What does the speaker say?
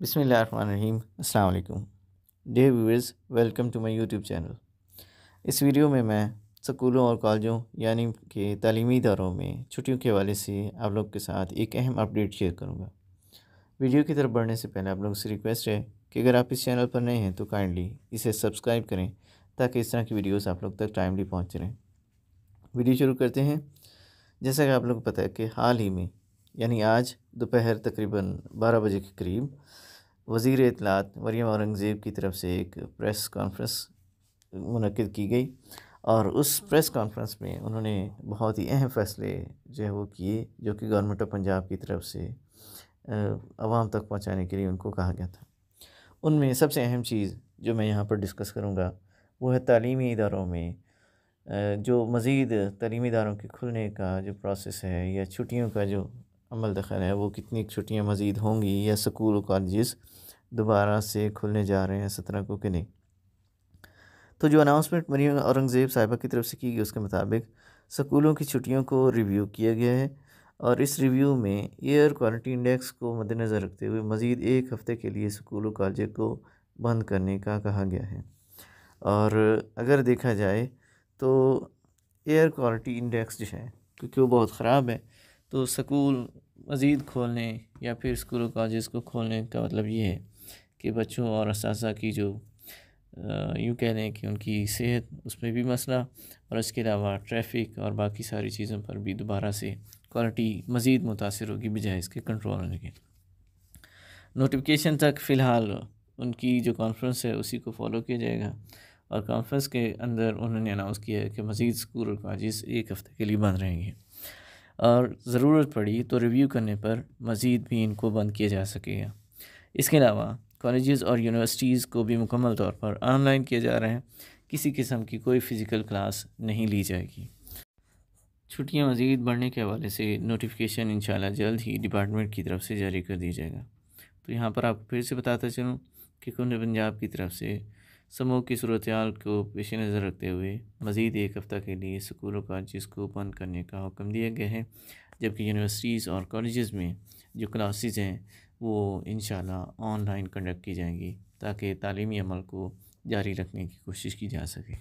बिस्मिल्लाहिर्रहमानिर्रहीम। अस्सलाम वालेकुम dear viewers, welcome to my YouTube channel. इस वीडियो में मैं स्कूलों और कॉलेजों यानी कि तालीमी इदारों में छुट्टियों के हवाले से आप लोग के साथ एक अहम अपडेट शेयर करूंगा। वीडियो की तरफ बढ़ने से पहले आप लोगों से रिक्वेस्ट है कि अगर आप इस चैनल पर नए हैं तो काइंडली इसे सब्सक्राइब करें ताकि इस तरह की वीडियोज़ आप लोग तक टाइमली पहुँच रहें। वीडियो शुरू करते हैं। जैसा कि आप लोग को पता है कि हाल ही में यानी आज दोपहर तकरीबन 12 बजे के करीब वज़ीर इत्तलात मरियम औरंगज़ेब की तरफ से एक प्रेस कॉन्फ्रेंस मुनक्किद की गई और उस प्रेस कॉन्फ्रेंस में उन्होंने बहुत ही अहम फ़ैसले जो है वो किए, जो कि गवर्नमेंट ऑफ पंजाब की तरफ से आवाम तक पहुंचाने के लिए उनको कहा गया था। उनमें सबसे अहम चीज़ जो मैं यहाँ पर डिस्कस करूँगा वो है तालीमी इदारों में जो मज़ीद तालीमी इदारों के खुलने का जो प्रोसेस है या छुट्टियों का जो अमल दखल है, वो कितनी छुट्टियाँ मज़ीद होंगी या स्कूल और कॉलेजेस दोबारा से खुलने जा रहे हैं 17 को कि नहीं। तो जो अनाउंसमेंट मरियम औरंगज़ेब साहिबा की तरफ से की गई उसके मुताबिक स्कूलों की छुट्टियों को रिव्यू किया गया है और इस रिव्यू में एयर क्वालिटी इंडेक्स को मद्देनज़र रखते हुए मज़ीद एक हफ़्ते के लिए स्कूल और कॉलेज को बंद करने का कहा गया है। और अगर देखा जाए तो एयर क्वालिटी इंडेक्स जो है, क्योंकि वो बहुत ख़राब है, तो स्कूल मज़ीद खोलने या फिर स्कूल और कॉलेज को खोलने का मतलब ये है कि बच्चों और असातिज़ा की जो यूँ कह लें कि उनकी सेहत, उसमें भी मसला, और इसके अलावा ट्रैफिक और बाकी सारी चीज़ों पर भी दोबारा से क्वालिटी मज़ीद मुतासिर होगी बजाय इसके कंट्रोल होने के। नोटिफिकेशन तक फ़िलहाल उनकी जो कॉन्फ्रेंस है उसी को फॉलो किया जाएगा और कॉन्फ्रेंस के अंदर उन्होंने अनाउंस किया है कि मज़ीद स्कूल और कॉलेज एक हफ़्ते के लिए बंद रहेंगे और ज़रूरत पड़ी तो रिव्यू करने पर मज़ीद भी इनको बंद किया जा सकेगा। इसके अलावा कॉलेजेस और यूनिवर्सिटीज़ को भी मुकम्मल तौर पर ऑनलाइन किया जा रहा है, किसी किस्म की कोई फ़िज़िकल क्लास नहीं ली जाएगी। छुट्टियां मज़ीद बढ़ने के हवाले से नोटिफिकेशन इंशाल्लाह जल्द ही डिपार्टमेंट की तरफ से जारी कर दी जाएगा। तो यहाँ पर आपको फिर से बताता चलूँ कि हुकूमत पंजाब की तरफ से समूह की सूरत हाल को पेश नज़र रखते हुए मज़ीद एक हफ़्ता के लिए स्कूल और कॉलेज को बंद करने का हुक्म दिया गया है, जबकि यूनिवर्सिटीज़ और कॉलेजेस में जो क्लासेस हैं वो इंशाल्लाह ऑनलाइन कंडक्ट की जाएंगी ताकि तालीमी अमल को जारी रखने की कोशिश की जा सके।